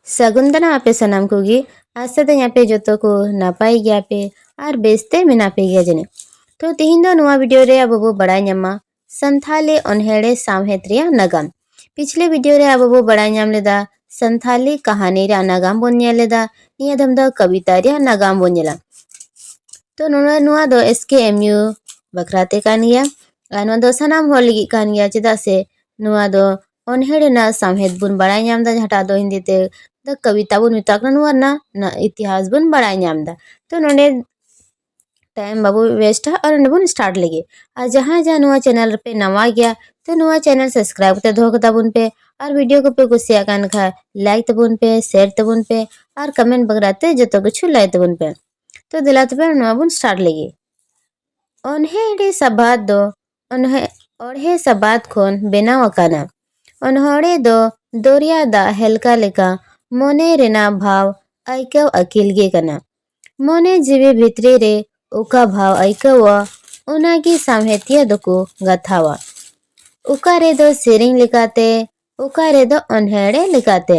ᱥᱟᱹᱜᱩᱱ ᱟᱯᱮ ᱥᱟᱱᱟᱢ ᱠᱚᱜᱮ ᱟᱥᱟᱫᱟᱹᱧ ᱟᱯᱮ ᱡᱚᱛᱚ ᱠᱚ ᱱᱟᱯᱟᱭ ᱜᱮᱭᱟ ᱯᱮ ᱟᱨ ᱵᱮᱥᱛᱮ ᱢᱮᱱᱟᱜ ᱯᱮ ᱜᱮᱭᱟ ᱡᱟᱹᱱᱤᱡ। तो तेहिᱧ दो नोवा वीडियो रे अब बो बड़ाई ᱧᱟᱢᱟ संथाली अनहेड़े सावहेद रिया नगाम। पिछले वीडियो रे अब बो बड़ाई ᱧᱟᱢ लेदा संथाली कहानी रे नगाम बोन ᱧᱮᱞ लेदा निया दम दो कविता रे नगाम बोन ᱧᱮᱞᱟ। तो नोवा दो SKMU बखराते कान गया आर नोवा दो सनाम होर लगी कान गया चेदा से नोवा दो अनहेड़े ना सावहेद बोन बड़ाई ᱧᱟᱢ दा जहाटा दो हिंदी ते द कविता बोन मेताग नोवा ना इतिहास बोन बड़ाई ᱧᱟᱢ दा। तो नोंडे टाइम बाबू वेस्ट है और नबुन स्टार्ट लगे और जहाँ जहाँ नोवा चैनल पे नवा गया तो नोवा चैनल सब्सक्राइब करते धो तबुन पे और वीडियो को पे कुसिया कान खा लाइक तबुन पे शेयर तबुन पे और कमेंट बगराते जतो कुछ लाइक तबुन पे। तो दिलाते पे नोवा बुन स्टार्ट लगे अनहेड़े सबाद दो अनहे सबाद खोन बेनाव अकाना अनहड़े दो दरिया दा हेलका लेका मने रेना भाव आइकव अकिल गे कना मने जीवे भितरी रे उका भाव आइकवा उनागी सामहेतिया दको गथावा उका रे दो सेरिंग लिकाते उका रे दो अनहेड़े लिकाते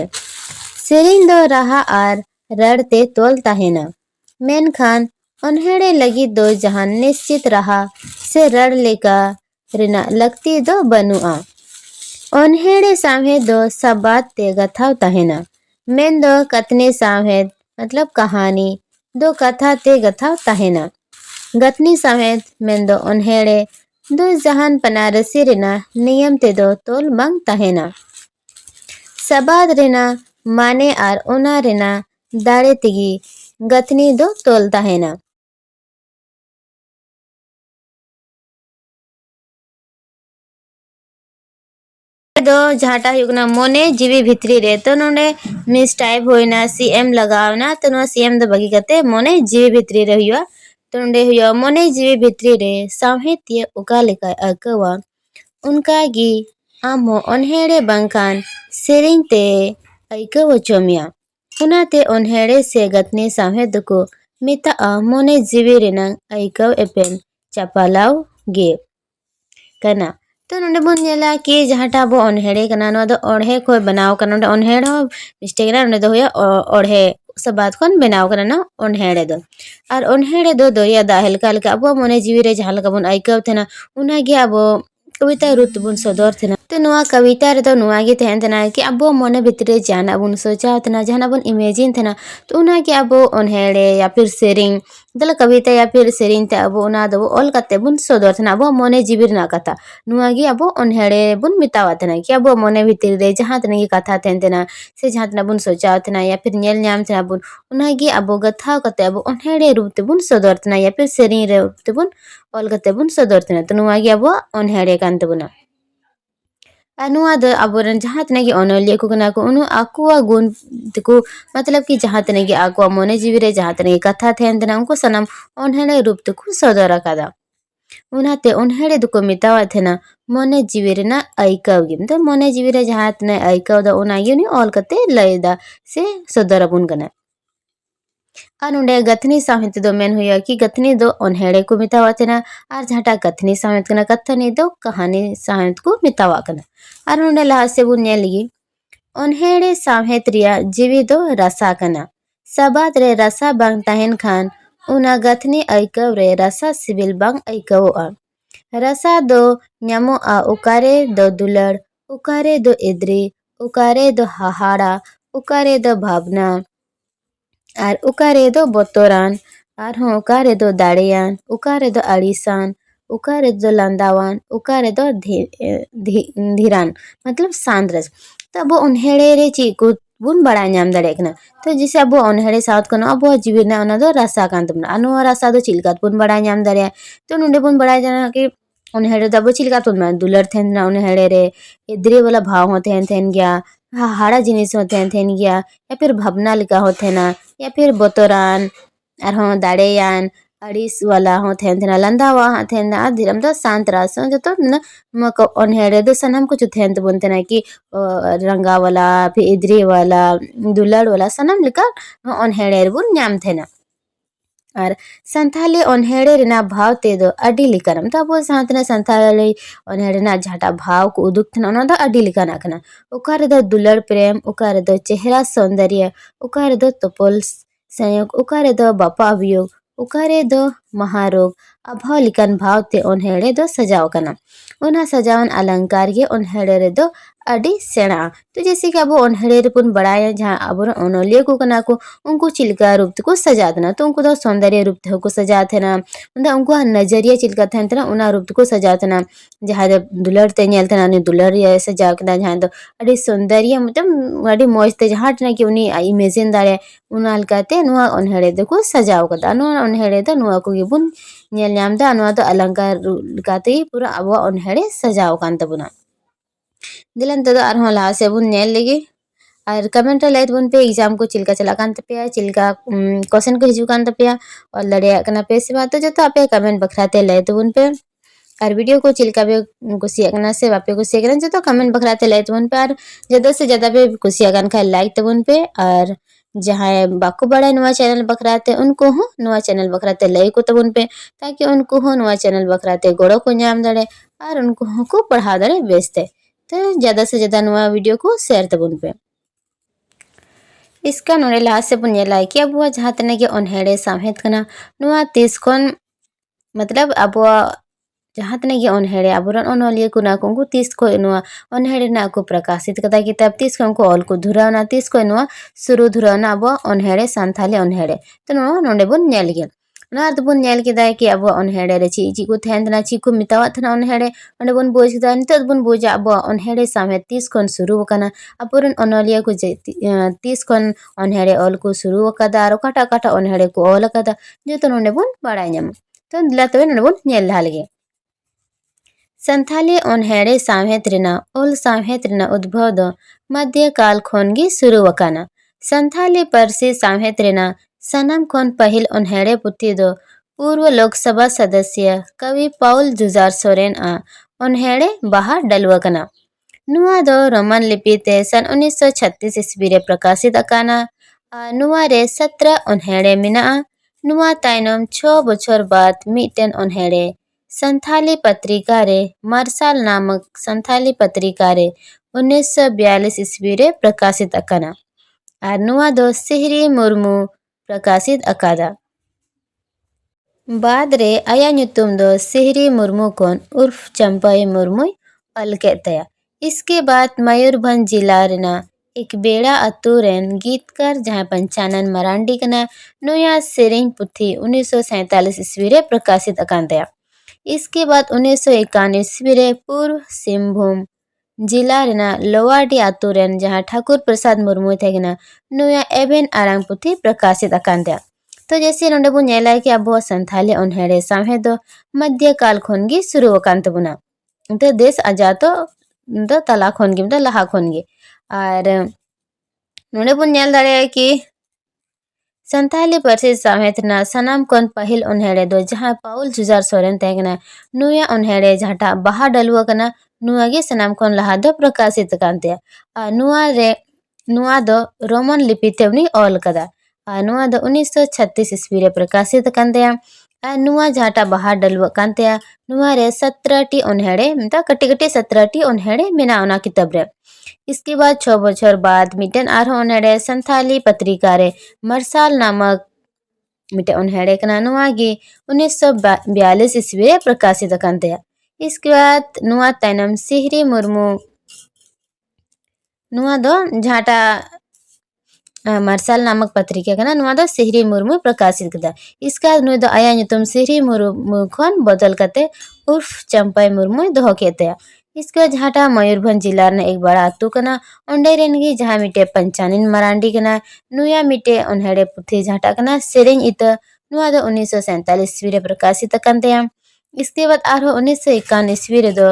सेरिंग दो रहा आर रड़ते तोल ताहेना मेनखान अनहेड़े लगी दो जहां निश्चित रहा से रड़ लेका रिना लगती दो बनुआ अनहेड़े सामहेद दो सबात ते गथाव ताहेना मेन दो कतने सामहेद मतलब कहानी दो कथा ते गथाव ताहेना गतनी सामहेद मेन दो अनहेड़े दो जहान पनारसी रेना नियम ते दो तोल बंग ताहेना सबाद रेना माने आर ओना रेना दाड़े तिगी गतनी दो तोल ताहेना। दो झाटा हुगना मोने जीवी भितरी रे तो नोंडे मिस टाइप होइना CM लगावना तो नो CM दो बगी कते मोने जीवी भितरी रे हुआ तो नोंडे हुआ मोने जीवी भितरी रे सावहेतिया उका लेका अकवा उनका गी आमो अनहेड़े बंकान सेरिंग ते अइकव चोमिया उनाते अनहेड़े से गतने सावहेद को मिता मोने जीवी रेना अइकव एपेन चपालाव गे कना। तो नोंडे बुन नेला कि जहाटा बो अनहेड़े कना नो दो ओढ़े को बनाव कना नोंडे अनहेड़ हो मिस्टेक ना नोंडे दो हुया ओढ़े सबात कोन बनाव कना ना अनहेड़े दो और अनहेड़े दो दरिया दा हेलका हेलका अब मोने जीवी रे जहां लगा बुन आइकव थेना उनागे अब कविता रुत बुन सदर थेना। तो नुआ कविता रे तो नुआ गे तहन थेना कि अब मोने भितरे जाना बुन सोचा थेना जहां बुन इमेजिन थेना तो उनागे अब अनहेड़े या फिर सेरिंग दल कविता या फिर सेरिंग ते अब उना दो ऑल कते बुन सदर थेना अब मोने जीवी ना कथा नुआगी अब अनहेड़े बुन मितावा थेना कि अब मोने भितरी रे जहां तने कथा थेन थेना से जहां तना बुन सोचा थेना या फिर नेल ᱧᱟᱢ थेना बुन उनागी अब गथा कते अब अनहेड़े रूप ते बुन सदर थेना या फिर सेरिंग रे रूप ते बुन ऑल कते बुन सदर थेना तो नुआगी अब अनहेड़े कान तबुना अनुआ द अबोरन जहां तने की अनलिय को कना को उनु आकुआ गुण को मतलब कि जहां तने की आकुआ मोने जीवी रे जहां तने कथा थेन थेना उनको सनम अनहेड़े रूप ते को सदर कादा उनाते अनहेड़े दुको मितावा थेना मोने जीवी रे ना आइकव गिम तो मोने जीवी रे जहां तने आइकव द उना युनि ऑल कते लयदा से सदर बुन कना और उंडे गथनी साहित दो मेन हुआ कि गथनी दो अनहेड़े को मितावा थेना और जहाटा गथनी साहित कना कथनी दो कहानी साहित को मितावा कना और उंडे लहा से बुन नेलगी अनहेड़े साहित रिया जीवी दो रसा कना सबात रे रसा बांग ताहेन खान उना गथनी आइकव रे रसा सिबिल बांग आइकव रसा दो ᱧᱟᱢᱚᱜ उकारे दो दुलड़ उकारे दो इद्री उकारे दो हाहाड़ा उकारे दो भावना और उकारे दो बोतोरान और हों उकारे दो दाड़ियान उकारे दो अड़ीसान उकारे दो लंदावान उकारे दो धीरान मतलब सांद्रस तो अब अनहेड़े रे ची को बुन बड़ा ᱧᱟᱢ दाड़े कना तो जिसे अब अनहेड़े साउथ कनो अब जीवी ना ओना दो रसा कान तबना अनु रसा दो चिलकात बुन बड़ा ᱧाम दाड़े तो नुंडे बुन बड़ा जाना कि अनहेड़े दबो चिलकात बुन दुलर थेन ना अनहेड़े रे इद्री वाला भाव होते हैं थेन गया हाड़ा जिनिस होते हैं थेन गया या फिर भावना लिका होते हैं ना या फिर बोतोरान और हों दाड़ेयान अड़ीस वाला होते हैं थेना लंदावा होते हैं ना धीरम दो शांत रासो जो तो ना मको अनहेड़े दो सनम कुछ थे तो बोलते ना कि रंगा वाला फिर इद्री वाला दुलड़ वाला सनम लिका अनहेड़े बुन ᱧᱟᱢ थे ना और संथाली ओनहेड़े रेना भाव तेदो अडी लिकाना मतलब अब साथना संथाली ओनहेड़े ना झाटा भाव को उदुक थना ओना दो अडी लिकाना कना ओकारे दो दुलड़ प्रेम ओकारे दो चेहरा सौंदर्य ओकारे दो तोपल संयोग ओकारे दो बापा वियोग ओकारे दो महारोग अभाव लिकान भाव ते ओनहेड़े दो सजाव कना ओना सजावन अलंकार गे ओनहेड़े रे दो अडी सेना तो जैसे कि अब ओनहेड़े रे पुन बड़ाया जहाँ अब ओनोलिया को कना को उनको चिल्का रूप को सजा देना तो उनको तो सौंदर्य रूप को सजा थे ना मतलब उनको नजरिया चिल्का थे ना उना रूप को सजा थे ना जहाँ दो दुलर ते नेल थे ना दुलर ये सजा के ना जहाँ दो अड़ी सौंदर्य मतलब अड़ी मौज ते जहाँ ना कि उन्हीं इमेजिन दारे उना हल्काते नुआ ओनहेड़े दो को सजाव कदा नुआ ओनहेड़े दो नुआ को गिबुन नेल नाम दा नुआ तो अलंकार काते पूरा अब ओनहेड़े सजाव कान तबुना दिलन तो आरहों लाहा से बुन नेल लेगे और कमेंट रे लाइट बन पे एग्जाम को चिल्का चला कान तपिया चिल्का क्वेश्चन को हिजू कान तपिया और लड़िया कना पे से बात तो जतो आपे कमेंट बखराते लाइट बन पे और वीडियो को चिल्का पे कुसिया कना से बापे कुसिया कना जतो कमेंट बखराते लाइट बन पे और ज्यादा से ज्यादा पे कुसिया कन खा लाइक तबन पे और जहाँ बाको बड़ा नवा चैनल बखराते उनको हो नवा चैनल बखराते लाइक को तबन पे ताकि उनको हो नवा चैनल बखराते गोड़ो को नाम दड़े और उनको हो को पढ़ा दड़े बेचते तो ज्यादा से ज्यादा नवा वीडियो को शेयर तबन पे इसका नोड़े लास्ट से पुण्य लाइक अब वो जहाँ तने के ओनहेड़े सामहेत कना नुआ 30 कोन मतलब अब जहाँ तने के ओनहेड़े अब ओनोलिए कुना को 30 को नुआ ओनहेड़े ना को प्रकाशित कदा किताब 30 को ऑल को धुरावना 30 को नुआ शुरू धुरावना अब ओनहेड़े सांथाले ओनहेड़े तो नुआ नोड़े बुन नेल गेल ना तो बुन नेल किदा कि अब ओनहेड़े रे ची को थेंदना ची को मितावा थना ओनहेड़े ओंडे बुन बोझ किदा नित बुन बोझा अब ओनहेड़े सामे 30 कोन शुरू कना अपुरन ओनोलिया को 30 कोन ओनहेड़े ऑल को शुरू कदा और काटा काटा ओनहेड़े को ऑल कदा जो तो नोंडे बुन बड़ाय ñam तो दिला तो नोंडे बुन नेल लालगे संथाली ओनहेड़े सामहेत रेना ओल सामहेत रेना उद्भव दो मध्यकाल खोन गी शुरू वकाना संथाली परसी सामहेत रेना सनम खोन पहिल ओनहेड़े पुथी दो पूर्व लोकसभा सदस्य कवि पाउल जुजार सोरेन आ ओनहेड़े बाहर डलवकना नुआ दो रोमन लिपि ते सन 1936 ईस्वी रे प्रकाशित अकाना नुआ रे 17 ओनहेड़े मिना नुआ ताइनम 6 बछर बाद मिटेन ओनहेड़े संथाली पत्रिका रे मार्शल नामक संथाली पत्रिका रे 1942 ईस्वी रे प्रकाशित अकाना और नुआ दो सिहरी मुर्मू प्रकाशित अकादा बाद रे आया ᱧᱩᱛᱩᱢ दो सिहरी मुर्मू कोन उर्फ चंपाई मुर्मू अलके तया इसके बाद मयूरभंज जिला रेना एक बेड़ा अतु रेन गीतकार जहाँ पंचानन मरांडी कना नुया सेरिंग पुथी 1947 ईस्वी रे प्रकाशित अकांतया इसके बाद 1951 ईस्वी रे पूर्व सिंहभूम जिला रेना लोवाडी अतु रेन जहाँ ठाकुर प्रसाद मुर्मू थे कना नुया एवेन आरांग पुथी प्रकाशित अकांतया तो जैसे नोंडे बु नेला कि अब संथाली ओनहेड़े सामहे दो मध्यकाल खोन गी शुरू अकांत बुना तो देश आजातो तो तला खोन गी मतलब लहा खोन गी और नोंडे बु नेल दाड़े कि संथाली परसी सामहेतना सनाम कोन पहिल ओनहेड़े दो जहाँ पाउल जुजार सोरेन तहकना नुया ओनहेड़े झाटा बाहा डलुआ कना नुआ गे सनाम कोन लहा दो प्रकाशित कांते नुआ दो रोमन लिपि ते उनी ऑल कदा नुआ दो 1936 ईस्वी रे प्रकाशित कांते नुआ झाटा बाहा डलुआ कांते नुआ रे 17 टी ओनहेड़े मतलब कटी कटी 17 टी ओनहेड़े मेना ओना किताब रे इसके बाद 6 बछर बाद मिटन आरो ओनहेड़े संथाली पत्रिका रे मरसाल नामक मिटे ओनहेड़े कना नुआ गी 1942 ईस्वी रे प्रकाशित कांते इसके बाद नुआ ताइनम सिहरी मुर्मू नुआ दो झाटा मरसाल नामक पत्रिका कना नुआ दो सिहरी मुर्मू प्रकाशित कदा इसका नुआ दो आया ᱧᱩᱛᱩᱢ सिहरी मुर्मू खोन बदल कते उर्फ चंपाई मुर्मू दोहो केते इसका झाटा मयूरभंज जिला ने एक बड़ा अतु कना ओंडे रेनगी जहाँ मिटे पंचानन मरांडी कना नुया मिटे ओनहेड़े पुथी झाटा कना सेरेंग इत नुआ दो 1947 ईस्वी रे प्रकाशित कंते इसके बाद आरो 1951 ईस्वी रे दो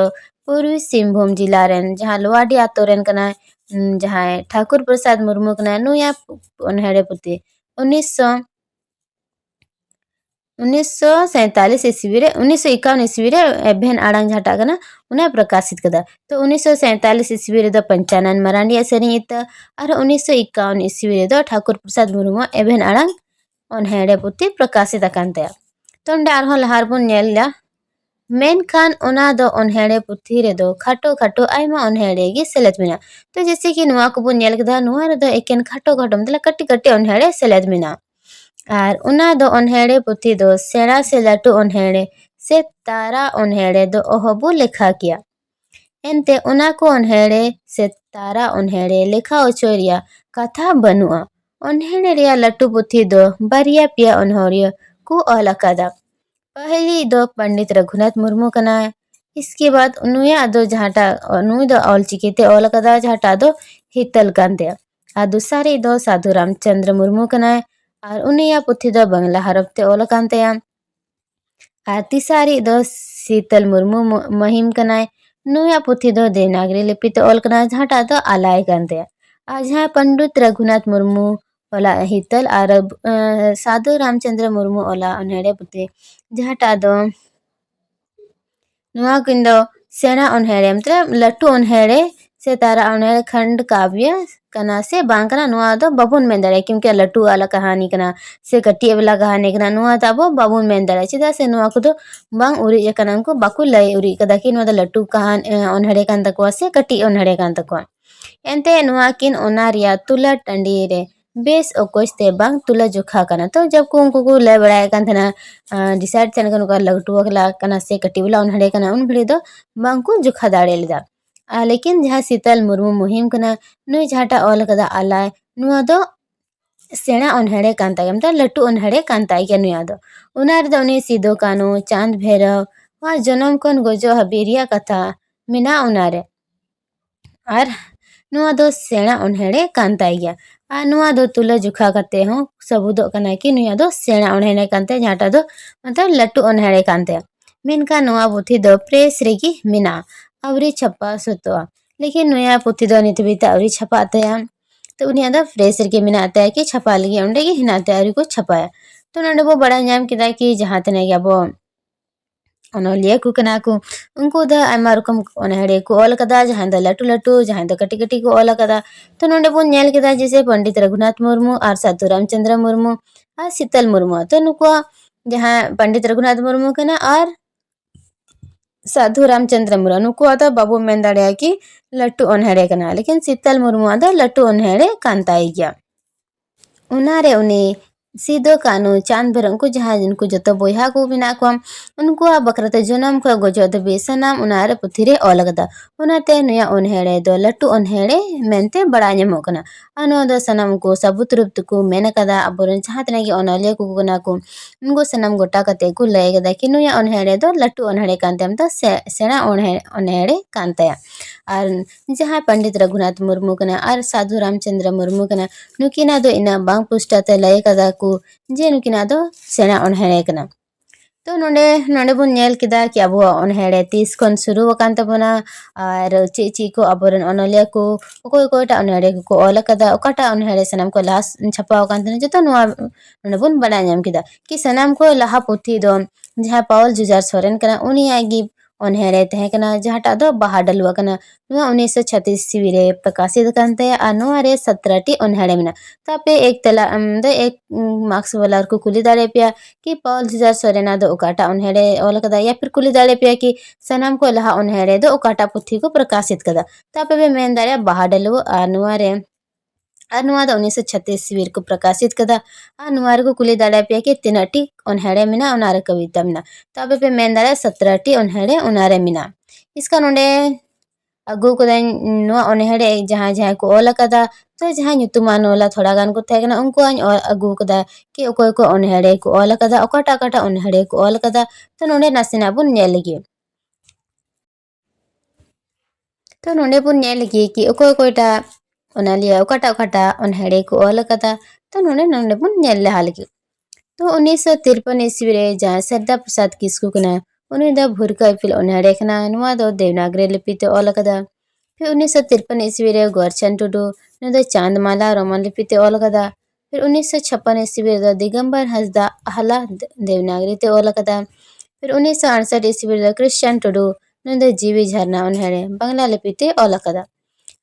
पूर्वी सिंहभूम जिला रेन जहाँ लोवाडी आतो रेन कना जहाँ ठाकुर प्रसाद मुर्मू कना नुया ओनहेड़े पुथी 1947 ईस्वी रे 1951 ईस्वी रे एभेन आड़ांग झाटा कना उन्हें प्रकाशित कदा तो 1947 ईस्वी रे दो पंचानन मरांडी सेरिंग इत और 1951 ईस्वी रे दो Thakur Prasad Murmu एभेन आड़ांग onhere puthi prakashit akan taya. तो ᱚᱸᱰᱮ ᱟᱨᱦᱚᱸ ᱞᱟᱦᱟ ᱨᱮᱵᱚᱱ ᱧᱮᱞᱟ मेनखान ओना दो onhere पुथी रेदो खाटो खाटो आयमा onhere गी सेलेद मेना तो जैसे कि नुआ को बोन नेल केदा नुआ रेदो एकेन खाटो खाटो मतलब कट्टी कट्टी onhere सेलेद मेना आर ओना दो onhere पुथी दो सेरा से लाटू onhere से तारा onhere दो ओहबो लेखा किया एनते ओना को onhere से तारा onhere लेखा ओचोरिया कथा बनुआ onhere रिया लाटू पुथी दो बारिया पिया onhoरिया को अलकादा पहली दो पंडित रघुनाथ मुर्मू कनाय इसके बाद नुया दो जहाटा नुई दो ऑलचिकीते ओलकदा जहाटा दो हितल कांते आ दुसारी दो साधु रामचंद्र मुर्मू कनाय और उनिया पुथी दो बंगला हरफते ओलकांते आ तिसारी दो शीतल मुर्मू महिम कनाय नुया पुथी दो देवनागरी लिपिते ओलकना जहाटा दो आलाय कांते आ जहाँ पंडित रघुनाथ मुर्मू ओला हितल और साधु रामचंद्र मुर्मू ओला onhere पुथी जहाटा दो नुआ किंदो सेना onhere मतलब लट्टू onhere से तारा onhere खंड काव्य कना से बांकना नुआ दो बबुन मेंदरे क्योंकि लट्टू वाला कहानी कना से कट्टी वाला कहानी कना नुआ ताबो बबुन मेंदरे चिदा से नुआ को दो बांग उरी जकना को बाकु लय उरी कदा कि नुआ द लट्टू कहान onhere कान तकवा से कट्टी onhere कान तकवा एंते नुआ किन ओना रिया तुला टंडी रे बेस ओकोस ते बांग तुला जोखा कना तो जब को उनको को ले बड़ाय कान थना डिसाइड चन कन का लट्टू वाला कना से कट्टी वाला onhere कना उन घड़ी दो बांग को जोखा दाड़े लेदा लेकिन जहाँ शीतल मुर्मू मुहिम कना नुई जहाटा ओल कदा आलाय नुआ दो सेना onhere कान ताय मतलब लट्टू onhere कान ताय के नुया दो उनार दो उनी सिदो कानो चांद भैरव वा जनम कन गोजो हबीरिया कथा मिना उनारे और नुआ दो सेना onhere कान ताय गया आ नुआ दो तुला जुखा करते हो सबूदो कना कि नुया दो सेना onhere कान ताय जहाटा दो मतलब लट्टू onhere कान ताय मेनका नुआ पुथी दो प्रेस रेगी मिना अवरी छपा सुतवा लेकिन नुया पुथी दो नितबिता अवरी छपा तया तो उनिया दो प्रेस रेगी मिना तया कि छपा लगी उंडे की हिना तयारी को छपाया तो नंडे बो बड़ा नाम किदा कि जहां तने गया बो onoliya ku kana ku unku da aima rokom onhere ku ol kada jahan da latu latu jahan da kati kati ku ol kada तो नोंडे बोन नेल केदा जैसे पंडित रघुनाथ मुर्मू और साधु रामचंद्र मुर्मू और शीतल मुर्मू तो नुको जहाँ पंडित रघुनाथ मुर्मू कना और साधु रामचंद्र मुर्मू नुको आता बाबू मेंदाड़िया की लट्टू onhere कना लेकिन शीतल मुर्मू आता लट्टू onhere कांताई गया उनारे उन्हें सीधो कानू चांद भर उनको जहाँ जिनको जो बोहा को बिना को उनको बकरते जनम को गोजो दबे सनाम उनारे पुथिरे ओलगदा उनाते नुया onhere दो लट्टू onhere मेनते बड़ा ᱧᱟᱢᱚᱜ ᱠᱟᱱᱟ अनो दो सनम को सबूत रूप को मेन कदा अबोरन जहाँ तने की ओनलिया को कना को उनको सनम गोटा कते को लय कदा कि नुया onhere दो लट्टू onhere कांतेम तो सेना onhere कांतया और जहाँ पंडित रघुनाथ मुर्मू कना और साधु रामचंद्र मुर्मू कना नुकिना दो इना बांग पुष्टाते लय कदा को जे नुकिना दो सेना onhere कना तो नोंडे नोंडे बुन नेल किदा कि अब onhere 30 खन शुरू वकान तबना और ची को अबोरन ओनलिया को कोई कोईटा onhere को ओला कदा ओकाटा onhere सनम को लास छपा वकान तने जतो नुआ नोंडे बुन बड़ा नाम किदा कि सनम को लहा पुथी दो जहाँ पावल जुजार सोरेन कना उनी आगी onhere तहे कना जहाटा दो बहाडल वकना नुआ 1936 ईस्वी रे प्रकाशित कांते नुआ रे 17टी onhere मिना तापे एक तला दो एक मार्क्स वाला को कुली दाड़े पिया कि पावल जुजार सोरेना दो ओकाटा onhere ओला कदा या फिर कुली दाड़े पिया कि सनम को लहा onhere दो ओकाटा पुथी को प्रकाशित कदा तापे बे मेन दाड़े बहाडल वो नुआ रे नुआ द 1936 ईस्वी को प्रकाशित कदा नुआर को कुली दाड़ा पे के 3टी onhere मिना उनारे कविता मिना तबे पे मेन दाड़ा 17टी onhere उनारे मिना इसका नोंडे अगु को नुआ onhere जहाँ जहाँ को ओला कदा तो जहाँ nyutuman ओला थोड़ा गान को थे कना उनको अगु कदा कि ओकोय को onhere को ओला कदा ओकाटा ओकाटा onhere को ओला कदा तो नोंडे नासिना बुन नेल लगी तो नोंडे बुन नेल लगी कि ओकोय कोयटा ओनालिया ओकाटा ओकाटा onhere को ओला कदा तो नोंडे नोंडे बुन नेल लहा लगी तो 1953 ईस्वी रे जहाँ सरदा प्रसाद किस्कू कना उन्हें द भुरका फिल onhere कना नुआ दो देवनागरी लिपि ते ओला कदा फिर 1953 ईस्वी रे गोरचंद टुडू ने द चांदमाला रोमन लिपि ते ओला कदा फिर 1956 ईस्वी रे दिगंबर हंसदा अहला देवनागरी ते ओला कदा फिर 1968 ईस्वी रे क्रिश्चियन टुडू ने द जीवी झरना onhere बांग्ला लिपि ते ओला कदा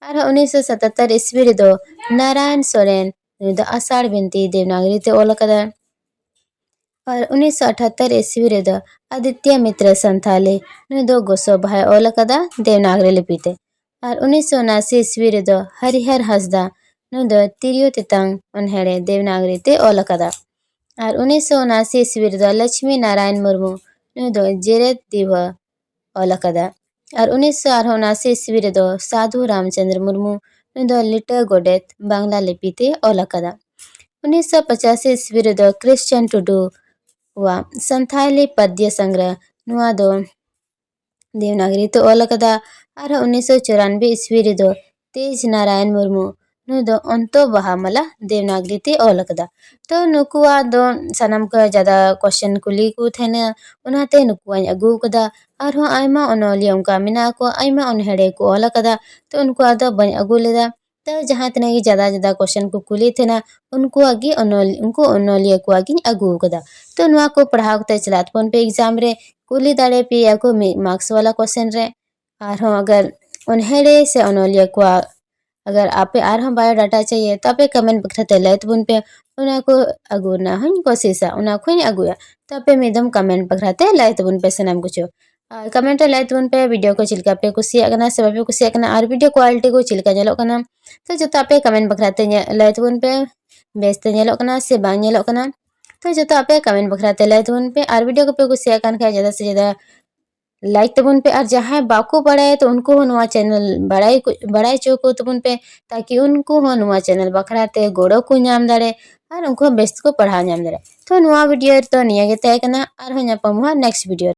और 1977 ईस्वी रे दो नारायण सोरेन द आषाढ़ बिनती देवनागरी ते ओला कदा और 1978 ईस्वी रेदो आदित्य मित्र संथाली नुदो गोसो भाई ओल कदा देवनागरी लिपिते और 1979 ईस्वी रेदो हरिहर हंसदा नुदो तिरियो तितंग उन्हेड़े देवनागरी ते ओल कदा और 1979 ईस्वी रेदो लक्ष्मी नारायण मुर्मू नुदो जेरेत दिव ओल कदा और 1979 ईस्वी रेदो साधु रामचंद्र मुर्मू नुदो लिटर गोडेत बांग्ला लिपिते ओल कदा 1985 ईस्वी रेदो क्रिश्चियन टुडू वा संथाली पद्य संग्रह नुआ दो देवनागरी तो ओल कदा और 1994 ईस्वी रेदो तेज नारायण मुर्मू नु दो अंतो बहा मला देवनागरी ते ओल कदा तो नुकुआ दो सनम को ज्यादा क्वेश्चन कुली को थेने उनाते नुकुआ अगु कदा और हो आयमा ओनोलिया उनका मिना को आयमा ओनहेड़े को ओल कदा तो उनको दो बन अगु लेदा तो जहाँ तने की ज्यादा ज्यादा क्वेश्चन को कुली थेना उनको आगे उनको ओनोलिया को आगे अगु कदा तो नुआ को पढ़ाव ते चलात फोन पे एग्जाम रे कुली दाड़े पे या को मार्क्स वाला क्वेश्चन रे और हो अगर उन्हेड़े से ओनोलिया को अगर आपे आर हम बायोडाटा चाहिए तो आपे कमेंट बखरते लाइट बुन पे उना को अगु ना हन कोशिशा उना को अगुया तो आपे मेदम कमेंट बखरते लाइट बुन पे सनम कुछ कमेंट लाइट बुन पे वीडियो को चिलका पे कुसिया कना से बापे कुसिया कना और वीडियो क्वालिटी को चिलका जेलो कना तो जो आपे कमेंट बखरते लाइट बुन पे बेस्ते जेलो कना से बांग जेलो कना तो जो आपे कमेंट बखरते लाइट बुन पे और वीडियो को पे कुसिया कन खाए ज्यादा से ज्यादा लाइक तबुन पे और जहाँ बाको बड़ाए तो उनको हो नुआ चैनल बड़ाई चोको तबुन पे ताकि उनको हो नुआ चैनल बखराते गोड़ो को नाम दाड़े और उनको बेस्ट को पढ़ा नाम दाड़े तो नुआ वीडियो तो निया गे तय कना और हो ᱧᱟᱯᱟᱢᱚᱜᱼᱟ नेक्स्ट वीडियो